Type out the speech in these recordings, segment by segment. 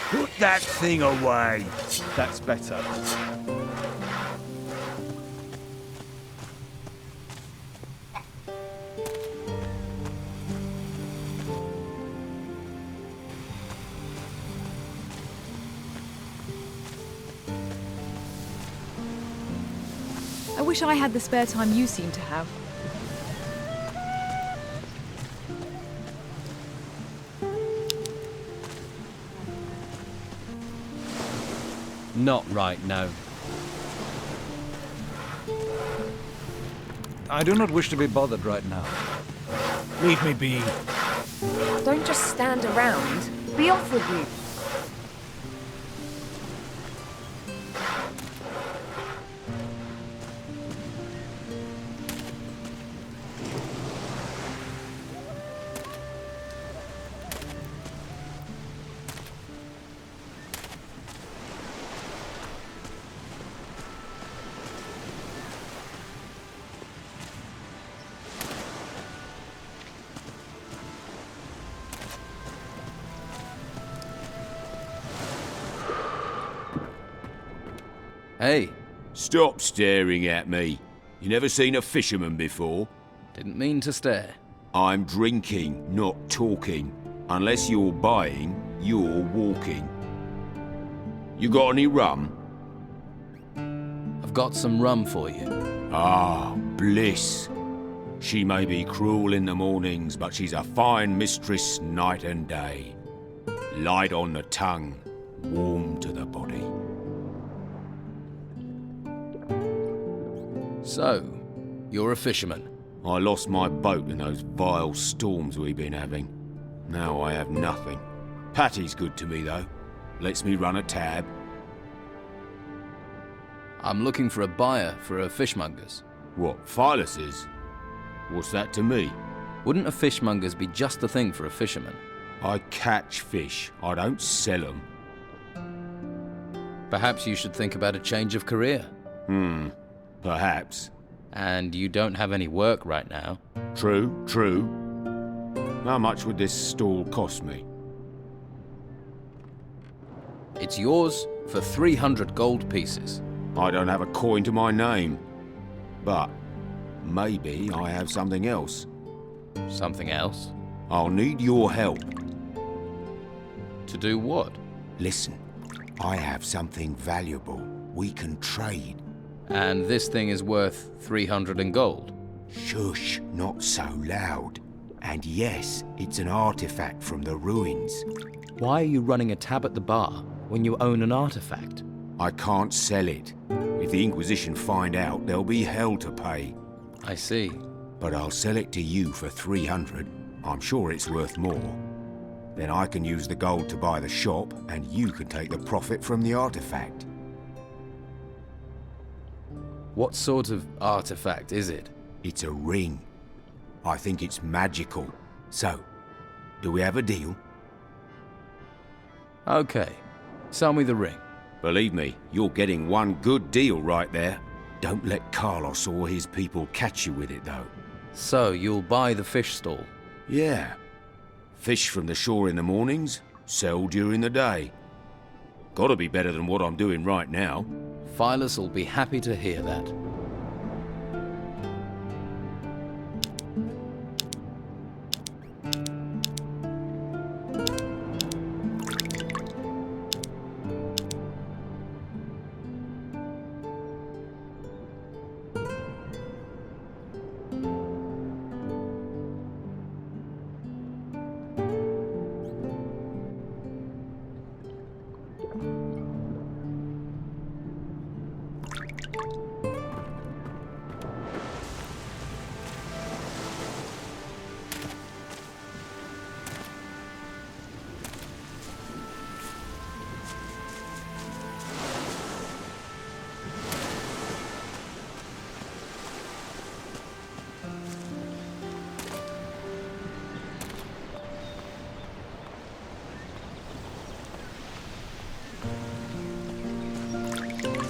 Put that thing away. That's better. I wish I had the spare time you seem to have. Not right now. I do not wish to be bothered right now. Leave me be. Don't just stand around. Be off with you. Hey, Stop staring at me. You never seen a fisherman before? didn't mean to stare. I'm drinking, not talking. Unless you're buying, you're walking. You got any rum? I've got some rum for you. Ah, bliss. She may be cruel in the mornings, but she's a fine mistress night and day. Light on the tongue, warm to the body. So, you're a fisherman. I lost my boat in those vile storms we've been having. Now I have nothing. Patty's good to me, though. Lets me run a tab. I'm looking for a buyer for a fishmonger's. What, Philus's? What's that to me? Wouldn't a fishmonger's be just the thing for a fisherman? I catch fish. I don't sell 'em. Perhaps you should think about a change of career. Perhaps. And you don't have any work right now. True, true. How much would this stall cost me? It's yours for 300 gold pieces. I don't have a coin to my name. But maybe I have something else. Something else? I'll need your help. To do what? Listen, I have something valuable. We can trade. And this thing is worth 300 in gold. Shush, not so loud. And yes, it's an artifact from the ruins. Why are you running a tab at the bar when you own an artifact? I can't sell it. If the Inquisition find out, there'll be hell to pay. I see. But I'll sell it to you for 300. I'm sure it's worth more. Then I can use the gold to buy the shop, and you can take the profit from the artifact. What sort of artifact is it? It's a ring. I think it's magical. So, do we have a deal? Okay, sell me the ring. Believe me, you're getting one good deal right there. Don't let Carlos or his people catch you with it, though. So, you'll buy the fish stall? Yeah. Fish from the shore in the mornings, sell during the day. Gotta be better than what I'm doing right now. Philus will be happy to hear that.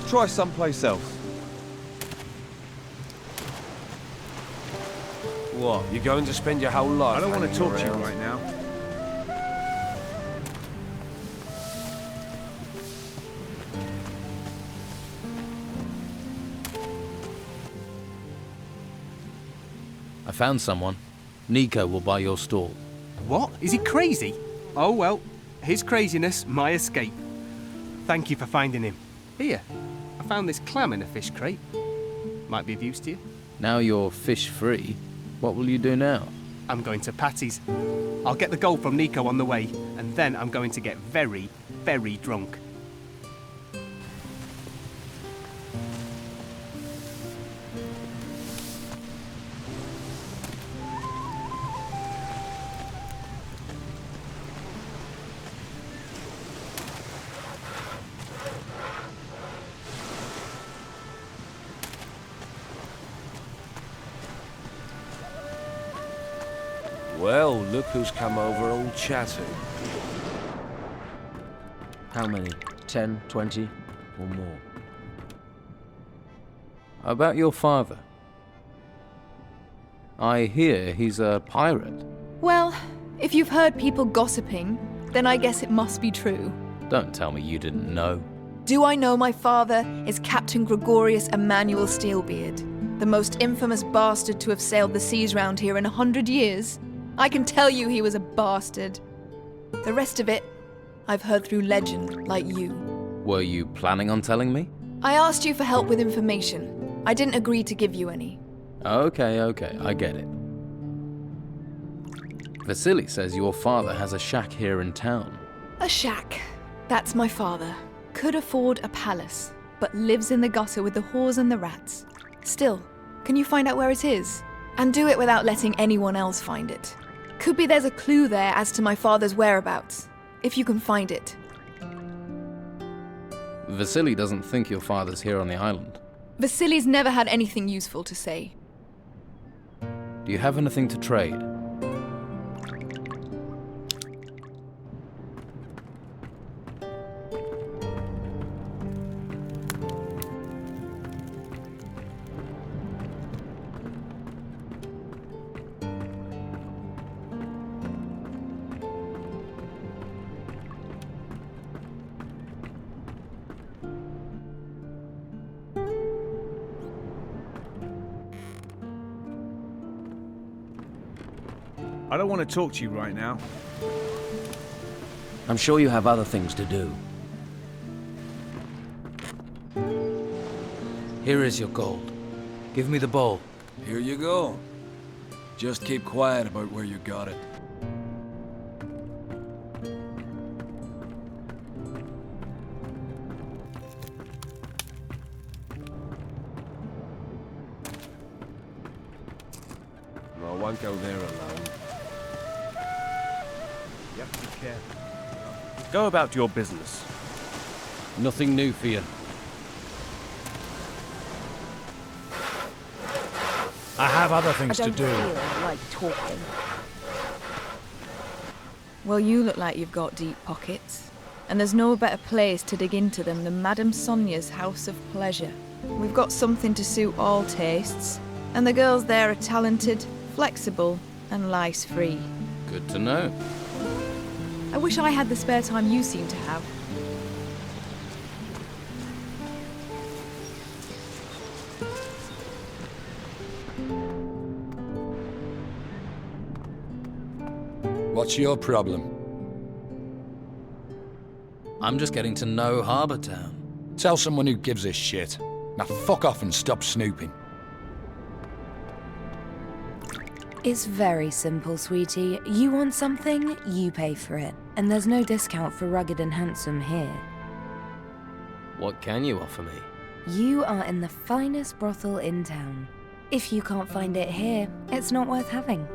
Try someplace else. What, you're going to spend your whole life? I don't want to hanging talk to you around? right now. I found someone. Nico will buy your stall. What? Is he crazy? Oh well, his craziness, my escape. Thank you for finding him. Here, I found this clam in a fish crate. Might be of use to you. Now you're fish-free, what will you do now? I'm going to Patty's. I'll get the gold from Nico on the way, and then I'm going to get very, very drunk. Well, look who's come over all chatting. How many? 10, 20, or more? About your father. I hear he's a pirate. Well, if you've heard people gossiping, then I guess it must be true. Don't tell me you didn't know. Do I know my father is Captain Gregorius Emmanuel Steelbeard, the most infamous bastard to have sailed the seas round here in 100 years? I can tell you he was a bastard. The rest of it, I've heard through legend, like you. Were you planning on telling me? I asked you for help with information. I didn't agree to give you any. Okay, I get it. Vasily says your father has a shack here in town. A shack. That's my father. Could afford a palace, but lives in the gutter with the whores and the rats. Still, can you find out where it is? And do it without letting anyone else find it. Could be there's a clue there as to my father's whereabouts, if you can find it. Vasily doesn't think your father's here on the island. Vasily's never had anything useful to say. Do you have anything to trade? I don't want to talk to you right now. I'm sure you have other things to do. Here is your gold. Give me the bowl. Here you go. Just keep quiet about where you got it. I won't go there alone. You have to be careful. Go about your business. Nothing new for you. I have other I things to don't do. feel like talking. Well, you look like you've got deep pockets. And there's no better place to dig into them than Madame Sonia's House of Pleasure. We've got something to suit all tastes. And the girls there are talented, flexible, and lice-free. Good to know. I wish I had the spare time you seem to have. What's your problem? I'm just getting to know Harbour Town. Tell someone who gives a shit. Now fuck off and stop snooping. It's very simple, sweetie. You want something, you pay for it. And there's no discount for rugged and handsome here. What can you offer me? You are in the finest brothel in town. If you can't find it here, it's not worth having.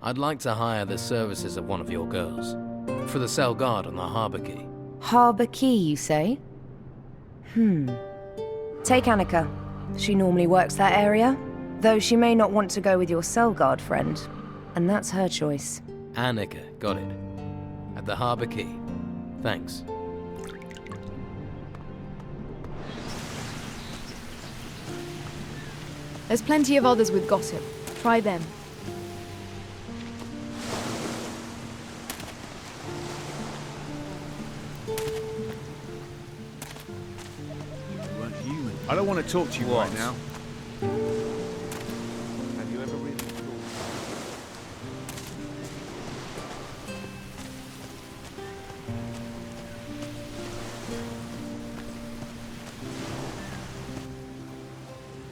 I'd like to hire the services of one of your girls. For the cell guard on the Harbour Quay. Harbour Quay, you say? Take Annika. She normally works that area, though she may not want to go with your cell guard friend. And that's her choice. Annika, got it. At the Harbour Quay. Thanks. There's plenty of others with gossip. Try them. You weren't human. I don't want to talk to you right now. Have you ever really thought?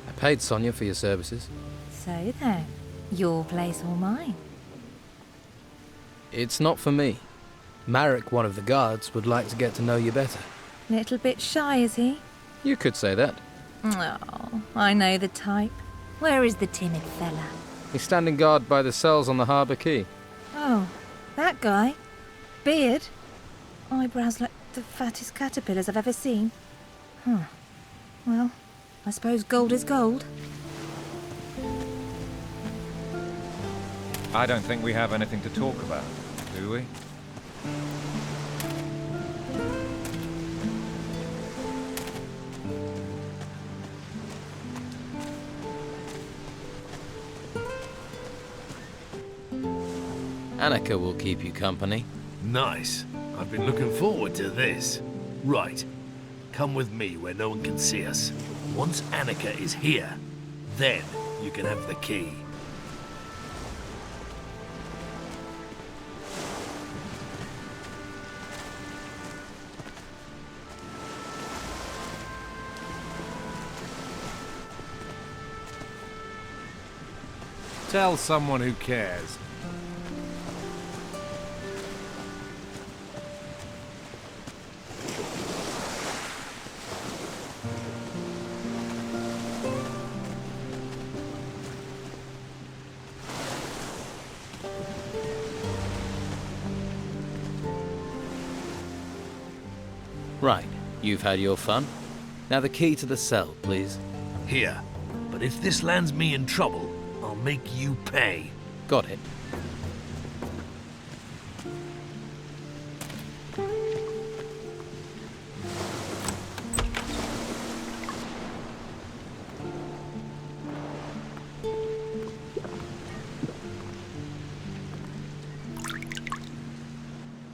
I paid Sonia for your services. So then, your place or mine? It's not for me. Marek, one of the guards, would like to get to know you better. Little bit shy, is he? You could say that. Oh, I know the type. Where is the timid fella? He's standing guard by the cells on the harbour quay. Oh, that guy. Beard. Eyebrows like the fattest caterpillars I've ever seen. Huh. Well, I suppose gold is gold. I don't think we have anything to talk about, do we? Annika will keep you company. Nice. I've been looking forward to this. Right. Come with me where no one can see us. Once Annika is here, then you can have the key. Tell someone who cares. Right, you've had your fun. Now the key to the cell, please. Here. But if this lands me in trouble, I'll make you pay. Got it.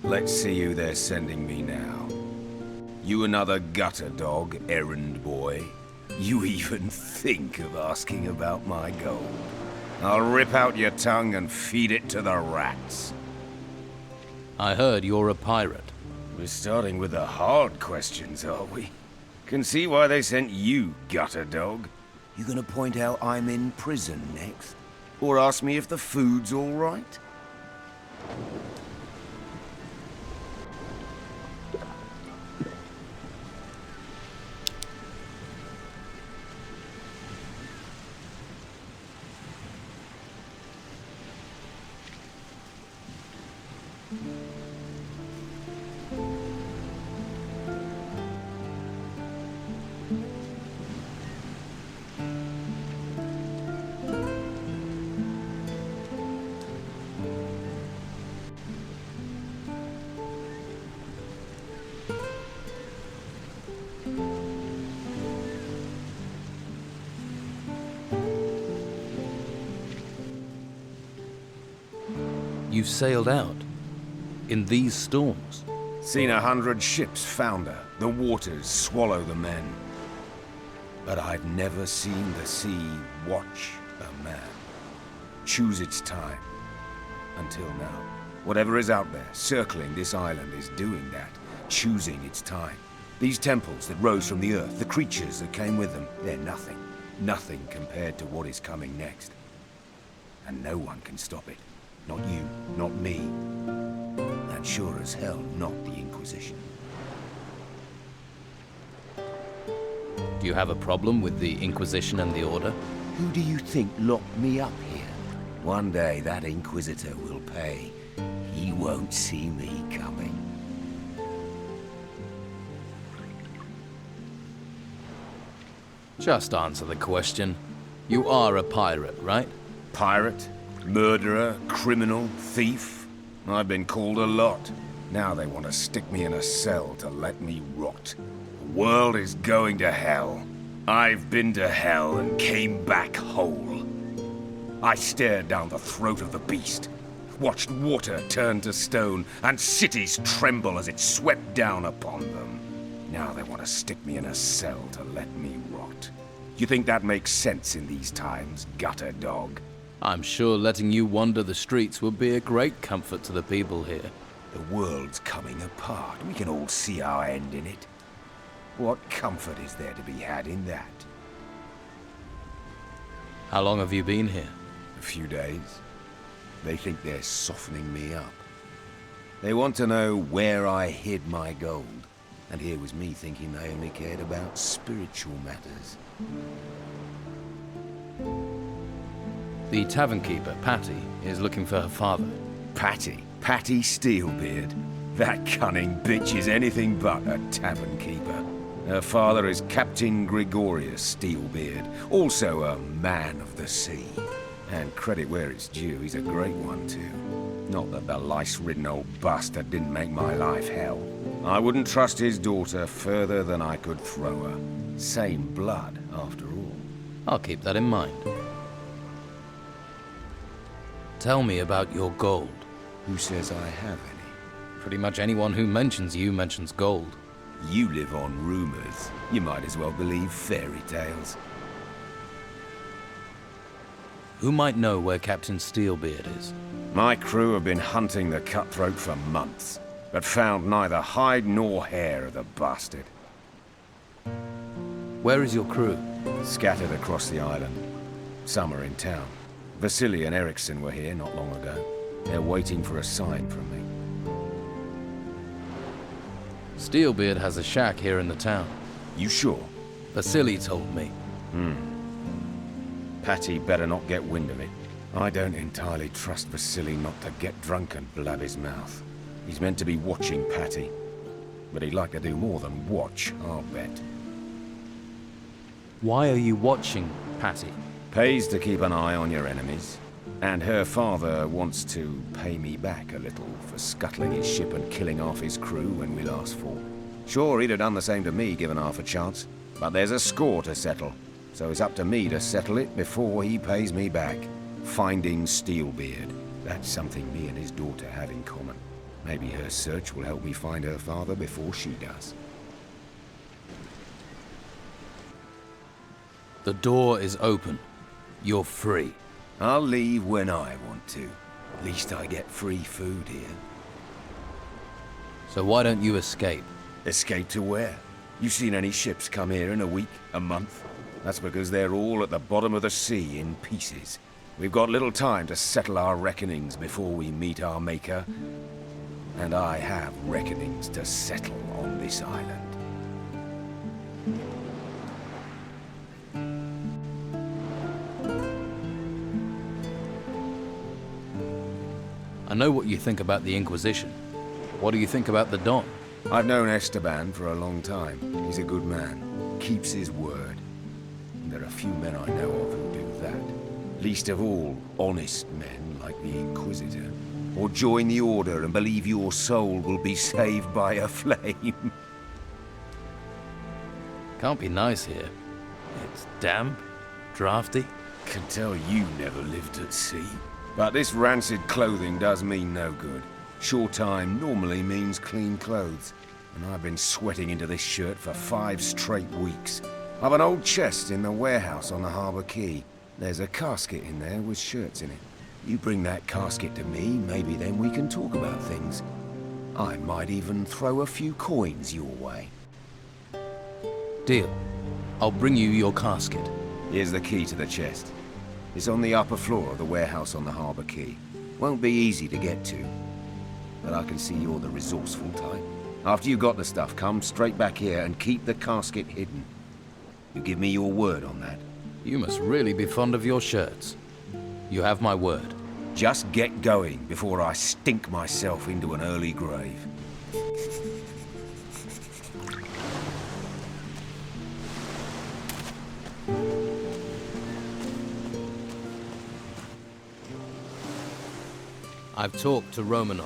Let's see who they're sending me now. You another gutter dog, errand boy? You even think of asking about my gold? I'll rip out your tongue and feed it to the rats. I heard you're a pirate. We're starting with the hard questions, are we? Can see why they sent you, gutter dog. You gonna point out I'm in prison next? Or ask me if the food's all right? You've sailed out. In these storms. Seen 100 ships founder, the waters swallow the men. But I've never seen the sea watch a man. Choose its time. Until now. Whatever is out there, circling this island, is doing that. Choosing its time. These temples that rose from the earth, the creatures that came with them, they're nothing. Nothing compared to what is coming next. And no one can stop it. Not you, not me. And sure as hell not the Inquisition. Do you have a problem with the Inquisition and the Order? Who do you think locked me up here? One day that Inquisitor will pay. He won't see me coming. Just answer the question. You are a pirate, right? Pirate? Murderer? Criminal? Thief? I've been called a lot. Now they want to stick me in a cell to let me rot. The world is going to hell. I've been to hell and came back whole. I stared down the throat of the beast, watched water turn to stone, and cities tremble as it swept down upon them. Now they want to stick me in a cell to let me rot. You think that makes sense in these times, gutter dog? I'm sure letting you wander the streets would be a great comfort to the people here. The world's coming apart. We can all see our end in it. What comfort is there to be had in that? How long have you been here? A few days. They think they're softening me up. They want to know where I hid my gold. And here was me thinking they only cared about spiritual matters. The tavern keeper, Patty, is looking for her father. Patty? Patty Steelbeard? That cunning bitch is anything but a tavern keeper. Her father is Captain Gregorius Steelbeard, also a man of the sea. And credit where it's due, he's a great one too. Not that the lice-ridden old bastard didn't make my life hell. I wouldn't trust his daughter further than I could throw her. Same blood, after all. I'll keep that in mind. Tell me about your gold. Who says I have any? Pretty much anyone who mentions you mentions gold. You live on rumors. You might as well believe fairy tales. Who might know where Captain Steelbeard is? My crew have been hunting the cutthroat for months, but found neither hide nor hair of the bastard. Where is your crew? Scattered across the island. Some are in town. Vasily and Eriksson were here not long ago. They're waiting for a sign from me. Steelbeard has a shack here in the town. You sure? Vasily told me. Patty better not get wind of it. I don't entirely trust Vasily not to get drunk and blab his mouth. He's meant to be watching Patty. But he'd like to do more than watch, I'll bet. Why are you watching Patty? Pays to keep an eye on your enemies. And her father wants to pay me back a little for scuttling his ship and killing half his crew when we last fought. Sure, he'd have done the same to me given half a chance. But there's a score to settle. So it's up to me to settle it before he pays me back. Finding Steelbeard. That's something me and his daughter have in common. Maybe her search will help me find her father before she does. The door is open. You're free. I'll leave when I want to. At least I get free food here. So why don't you escape? Escape to where? You seen any ships come here in a week, a month? That's because they're all at the bottom of the sea in pieces. We've got little time to settle our reckonings before we meet our maker. And I have reckonings to settle on this island. I know what you think about the Inquisition. What do you think about the Don? I've known Esteban for a long time. He's a good man. Keeps his word. And there are few men I know of who do that. Least of all, honest men like the Inquisitor. Or join the Order and believe your soul will be saved by a flame. Can't be nice here. It's damp, drafty. Can tell you never lived at sea. But this rancid clothing does me no good. Short time normally means clean clothes. And I've been sweating into this shirt for 5 straight weeks. I've an old chest in the warehouse on the harbour quay. There's a casket in there with shirts in it. You bring that casket to me, maybe then we can talk about things. I might even throw a few coins your way. Deal. I'll bring you your casket. Here's the key to the chest. It's on the upper floor of the warehouse on the harbour quay. Won't be easy to get to. But I can see you're the resourceful type. After you've got the stuff, come straight back here and keep the casket hidden. You give me your word on that? You must really be fond of your shirts. You have my word. Just get going before I stink myself into an early grave. I've talked to Romanov.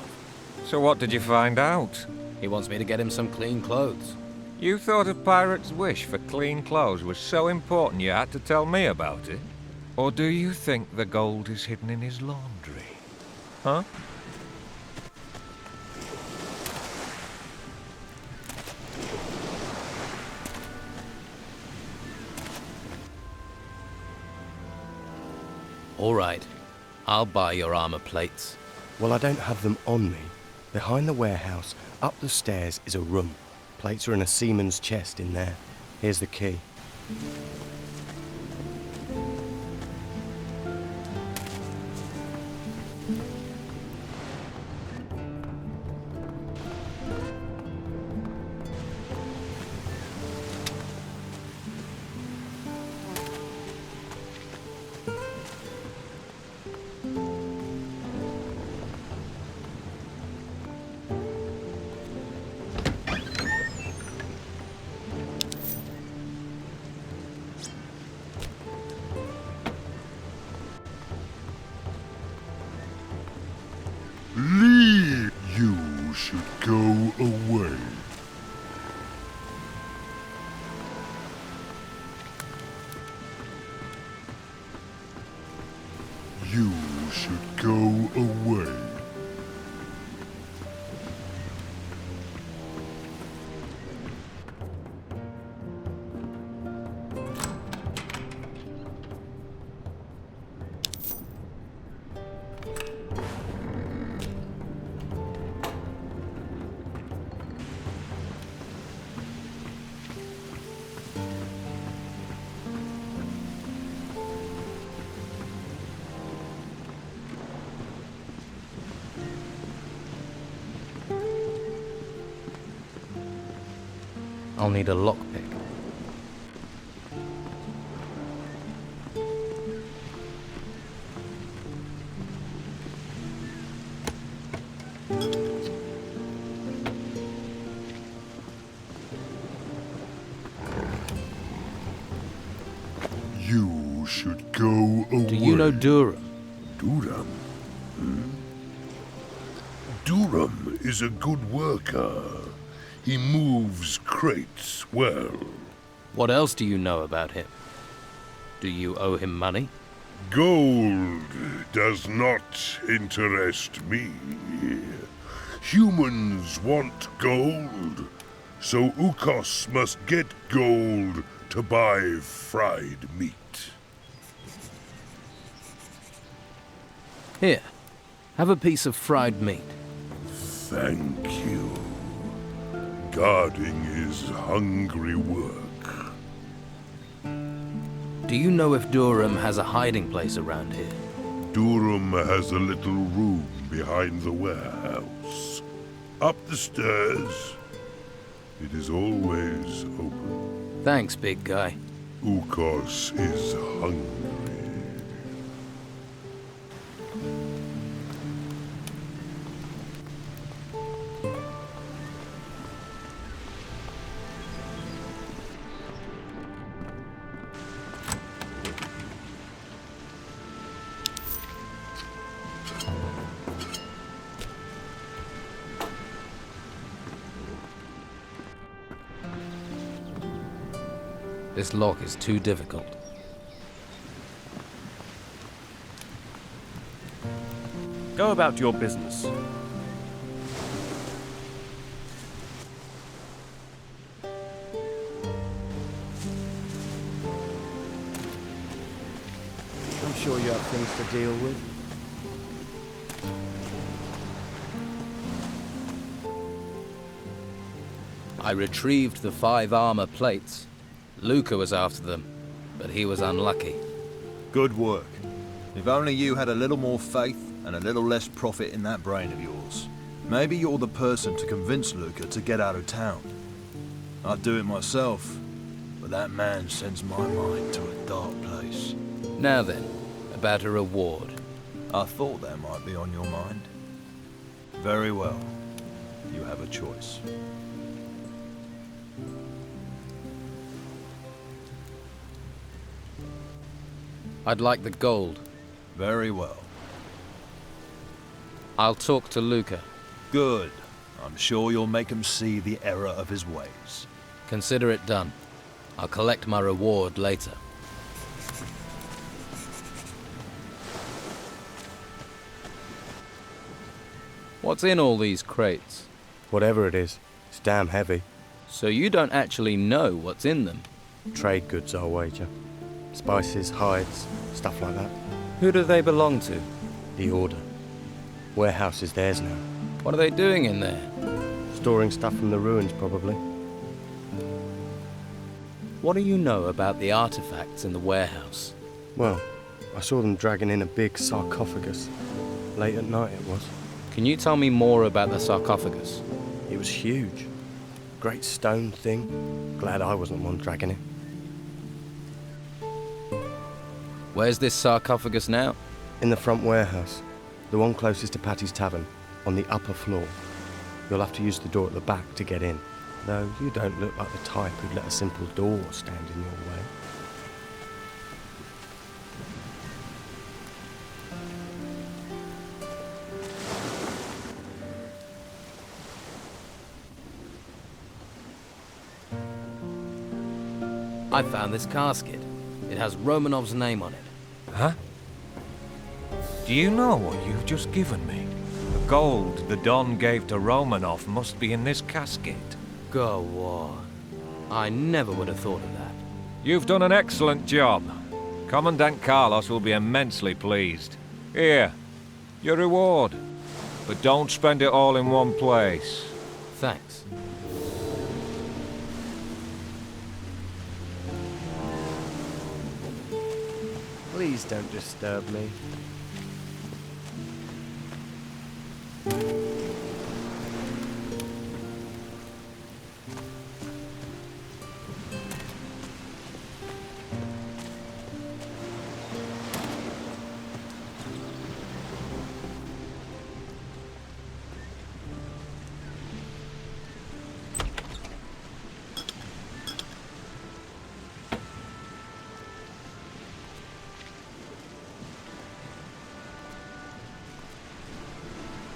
So what did you find out? He wants me to get him some clean clothes. You thought a pirate's wish for clean clothes was so important you had to tell me about it? Or do you think the gold is hidden in his laundry? Huh? All right. I'll buy your armor plates. Well, I don't have them on me. Behind the warehouse, up the stairs, is a room. Plates are in a seaman's chest in there. Here's the key. Leave! You should go away. You should go away. I'll need a lockpick. You should go away. Do you know Durham? Durham? Durham is a good worker. He moves crates well. What else do you know about him? Do you owe him money? Gold does not interest me. Humans want gold, so Ukos must get gold to buy fried meat. Here, have a piece of fried meat. Thank you. Guarding is hungry work. Do you know if Durham has a hiding place around here? Durham has a little room behind the warehouse. Up the stairs. It is always open. Thanks, big guy. Ukos is hungry. This lock is too difficult. Go about your business. I'm sure you have things to deal with. I retrieved the 5 armor plates. Luca was after them, but he was unlucky. Good work. If only you had a little more faith and a little less profit in that brain of yours. Maybe you're the person to convince Luca to get out of town. I'd do it myself, but that man sends my mind to a dark place. Now then, about a reward. I thought that might be on your mind. Very well. You have a choice. I'd like the gold. Very well. I'll talk to Luca. Good. I'm sure you'll make him see the error of his ways. Consider it done. I'll collect my reward later. What's in all these crates? Whatever it is, it's damn heavy. So you don't actually know what's in them? Trade goods, I'll wager. Spices, hides, stuff like that. Who do they belong to? The Order. Warehouse is theirs now. What are they doing in there? Storing stuff from the ruins, probably. What do you know about the artifacts in the warehouse? Well, I saw them dragging in a big sarcophagus. Late at night it was. Can you tell me more about the sarcophagus? It was huge. Great stone thing. Glad I wasn't the one dragging it. Where's this sarcophagus now? In the front warehouse. The one closest to Patty's Tavern, on the upper floor. You'll have to use the door at the back to get in. Though you don't look like the type who'd let a simple door stand in your way. I found this casket. It has Romanov's name on it. Huh? Do you know what you've just given me? The gold the Don gave to Romanov must be in this casket. Go on. I never would have thought of that. You've done an excellent job. Commandant Carlos will be immensely pleased. Here, your reward. But don't spend it all in one place. Thanks. Please don't disturb me.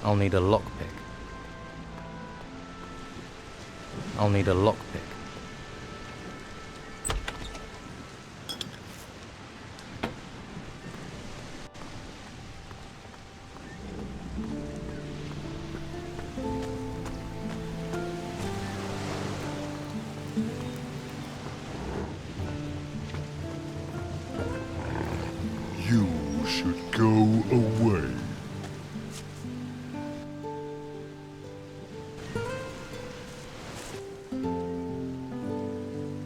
I'll need a lockpick. I'll need a lockpick. You should go away.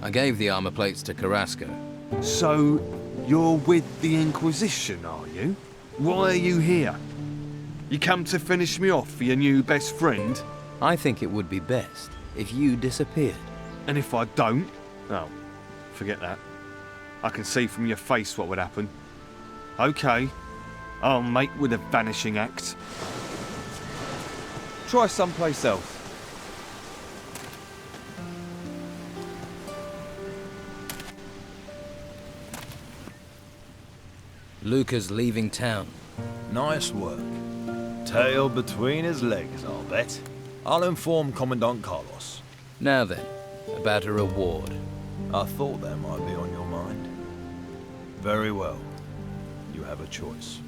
I gave the armor plates to Carrasco. So, you're with the Inquisition, are you? Why are you here? You come to finish me off for your new best friend? I think it would be best if you disappeared. And if I don't? Oh, forget that. I can see from your face what would happen. Okay, I'll make with a vanishing act. Try someplace else. Luca's leaving town. Nice work. Tail between his legs, I'll bet. I'll inform Commandant Carlos. Now then, about a reward. I thought that might be on your mind. Very well. You have a choice.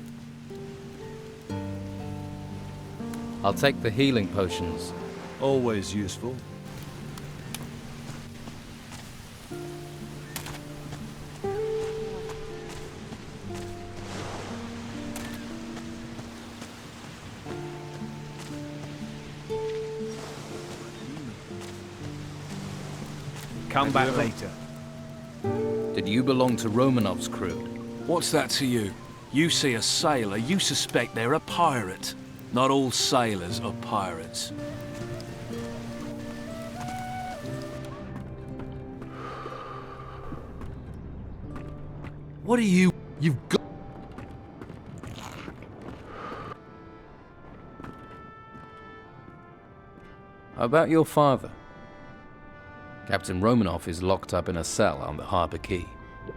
I'll take the healing potions. Always useful. Come back later. Did you belong to Romanov's crew? What's that to you? You see a sailor, you suspect they're a pirate. Not all sailors are pirates. What are you... You've got... How about your father? Captain Romanov is locked up in a cell on the harbour quay.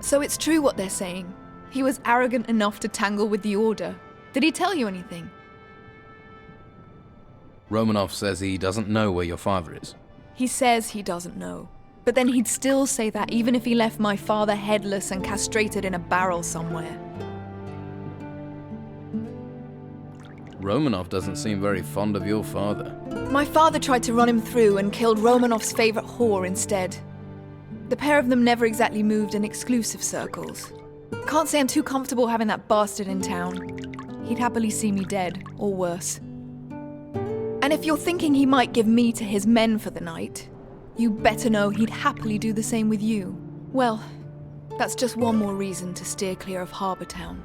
So it's true what they're saying. He was arrogant enough to tangle with the Order. Did he tell you anything? Romanov says he doesn't know where your father is. He says he doesn't know. But then he'd still say that even if he left my father headless and castrated in a barrel somewhere. Romanov doesn't seem very fond of your father. My father tried to run him through and killed Romanov's favourite whore instead. The pair of them never exactly moved in exclusive circles. Can't say I'm too comfortable having that bastard in town. He'd happily see me dead, or worse. And if you're thinking he might give me to his men for the night, you better know he'd happily do the same with you. Well, that's just one more reason to steer clear of Harbour Town.